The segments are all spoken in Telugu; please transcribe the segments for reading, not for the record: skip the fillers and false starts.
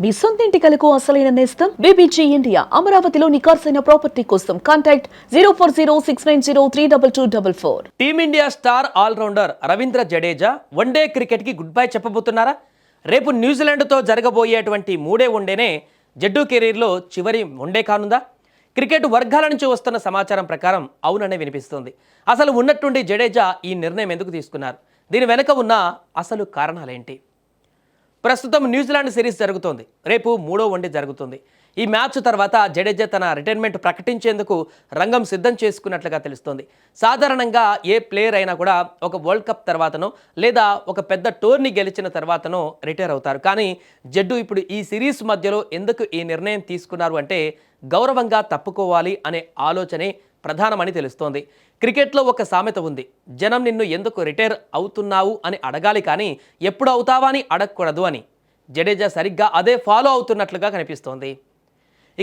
మీ సొంత ఇంటి కలకు అసలైన నేస్తం బీబీజీ ఇండియా. అమరావతిలో నికార్సైన ప్రాపర్టీ కోసం contact 0406903224. Team India star all-rounder Ravindra Jadeja one day క్రికెట్కి గుడ్ బై చెప్పబోతున్నారా? రేపు న్యూజిలాండ్తో జరగబోయేటువంటి మూడే వన్డేనే జడ్డు కెరీర్లో చివరి వన్డే కానుందా? క్రికెట్ వర్గాల నుంచి వస్తున్న సమాచారం ప్రకారం అవుననే వినిపిస్తుంది. అసలు ఉన్నట్టుండి జడేజా ఈ నిర్ణయం ఎందుకు తీసుకున్నారు? దీని వెనుక ఉన్న అసలు కారణాలేంటి? ప్రస్తుతం న్యూజిలాండ్ సిరీస్ జరుగుతోంది. రేపు మూడో వన్డే జరుగుతుంది. ఈ మ్యాచ్ తర్వాత జడేజా తన రిటైర్మెంట్ ప్రకటించేందుకు రంగం సిద్ధం చేసుకున్నట్లుగా తెలుస్తోంది. సాధారణంగా ఏ ప్లేయర్ అయినా కూడా ఒక వరల్డ్ కప్ తర్వాతనో లేదా ఒక పెద్ద టోర్నీ గెలిచిన తర్వాతనో రిటైర్ అవుతారు. కానీ జడ్డు ఇప్పుడు ఈ సిరీస్ మధ్యలో ఎందుకు ఈ నిర్ణయం తీసుకున్నారు అంటే గౌరవంగా తప్పుకోవాలి అనే ఆలోచనే ప్రధానమని తెలుస్తోంది. క్రికెట్లో ఒక సామెత ఉంది, జనం నిన్ను ఎందుకు రిటైర్ అవుతున్నావు అని అడగాలి కానీ ఎప్పుడు అవుతావా అని అడగకూడదు అని. జడేజా సరిగ్గా అదే ఫాలో అవుతున్నట్లుగా కనిపిస్తోంది.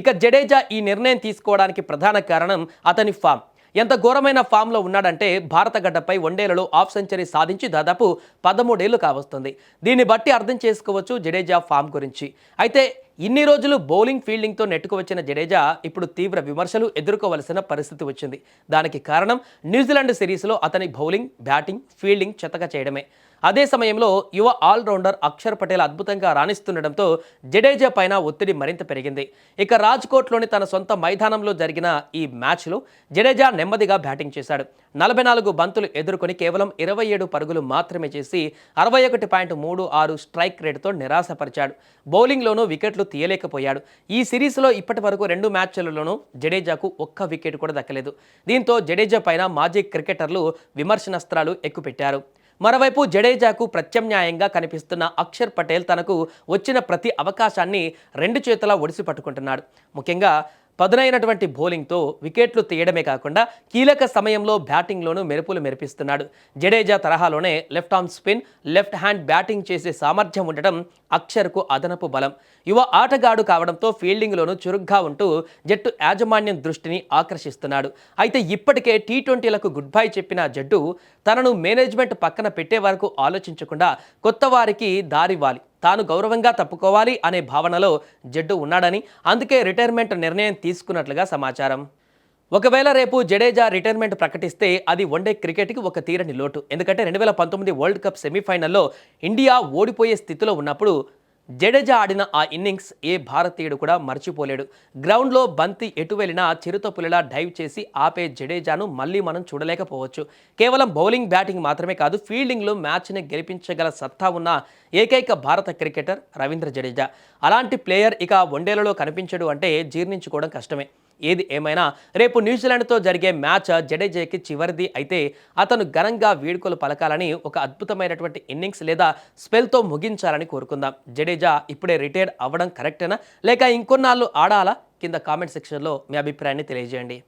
ఇక జడేజా ఈ నిర్ణయం తీసుకోవడానికి ప్రధాన కారణం అతని ఫామ్. ఎంత ఘోరమైన ఫామ్లో ఉన్నాడంటే భారత గడ్డపై వన్డేలలో హాఫ్ సెంచరీ సాధించి దాదాపు 13 ఏళ్లు కావస్తుంది. దీన్ని బట్టి అర్థం చేసుకోవచ్చు జడేజా ఫామ్ గురించి. అయితే ఇన్ని రోజులు బౌలింగ్ ఫీల్డింగ్తో నెట్టుకు వచ్చిన జడేజా ఇప్పుడు తీవ్ర విమర్శలు ఎదుర్కోవలసిన పరిస్థితి వచ్చింది. దానికి కారణం న్యూజిలాండ్ సిరీస్లో అతని బౌలింగ్, బ్యాటింగ్, ఫీల్డింగ్ చెత్తగా చేయడమే. అదే సమయంలో యువ ఆల్రౌండర్ అక్షర్ పటేల్ అద్భుతంగా రాణిస్తుండటంతో జడేజా పైన ఒత్తిడి మరింత పెరిగింది. ఇక రాజ్కోట్లోని తన సొంత మైదానంలో జరిగిన ఈ మ్యాచ్లో జడేజా నెమ్మదిగా బ్యాటింగ్ చేశాడు. 44 బంతులు ఎదుర్కొని కేవలం 27 పరుగులు మాత్రమే చేసి 61.36 స్ట్రైక్ రేటుతో నిరాశపరిచాడు. బౌలింగ్లోనూ వికెట్లు తీయలేకపోయాడు. ఈ సిరీస్లో ఇప్పటి వరకు 2 మ్యాచ్లలోనూ జడేజాకు ఒక్క వికెట్ కూడా దక్కలేదు. దీంతో జడేజా పైన మాజీ క్రికెటర్లు విమర్శనాస్త్రాలు ఎక్కుపెట్టారు. మరోవైపు జడేజాకు ప్రత్యామ్నాయంగా కనిపిస్తున్న అక్షర్ పటేల్ తనకు వచ్చిన ప్రతి అవకాశాన్ని 2 చేతులా ఒడిసి పట్టుకుంటున్నాడు. ముఖ్యంగా పదునైనటువంటి బౌలింగ్తో వికెట్లు తీయడమే కాకుండా కీలక సమయంలో బ్యాటింగ్లోనూ మెరుపులు మెరిపిస్తున్నాడు. జడేజా తరహాలోనే left arm spin, left hand batting చేసే సామర్థ్యం ఉండటం అక్షర్కు అదనపు బలం. యువ ఆటగాడు కావడంతో ఫీల్డింగ్లోనూ చురుగ్గా ఉంటూ జట్టు యాజమాన్యం దృష్టిని ఆకర్షిస్తున్నాడు. అయితే ఇప్పటికే టీ20లకు గుడ్ బై చెప్పిన జట్టు తనను మేనేజ్మెంట్ పక్కన పెట్టే వరకు ఆలోచించకుండా కొత్త వారికి దారివ్వాలి, తాను గౌరవంగా తప్పుకోవాలి అనే భావనలో జడ్డు ఉన్నాడని, అందుకే రిటైర్మెంట్ నిర్ణయం తీసుకున్నట్లుగా సమాచారం. ఒకవేళ రేపు జడేజా రిటైర్మెంట్ ప్రకటిస్తే అది వన్డే క్రికెట్కి ఒక తీరని లోటు. ఎందుకంటే 2019 వరల్డ్ కప్ సెమీఫైనల్లో ఇండియా ఓడిపోయే స్థితిలో ఉన్నప్పుడు జడేజా ఆడిన ఆ ఇన్నింగ్స్ ఏ భారతీయుడు కూడా మర్చిపోలేడు. గ్రౌండ్లో బంతి ఎటు వెళ్ళినా చిరుతపులిలా డైవ్ చేసి ఆపే జడేజాను మళ్ళీ మనం చూడలేకపోవచ్చు. కేవలం బౌలింగ్, బ్యాటింగ్ మాత్రమే కాదు, ఫీల్డింగ్లో మ్యాచ్ని గెలిపించగల సత్తా ఉన్న ఏకైక భారత క్రికెటర్ రవీంద్ర జడేజా. అలాంటి ప్లేయర్ ఇక వన్డేలలో కనిపించడు అంటే జీర్ణించుకోవడం కష్టమే. ఏది ఏమైనా రేపు న్యూజిలాండ్తో జరిగే మ్యాచ్ జడేజాకి చివరిది అయితే అతను ఘనంగా వీడ్కోలు పలకాలని, ఒక అద్భుతమైనటువంటి ఇన్నింగ్స్ లేదా స్పెల్తో ముగించాలని కోరుకుందాం. జడేజా ఇప్పుడే రిటైర్ అవ్వడం కరెక్టేనా లేక ఇంకొన్నాళ్ళు ఆడాలా? కింద కామెంట్ సెక్షన్లో మీ అభిప్రాయాన్ని తెలియజేయండి.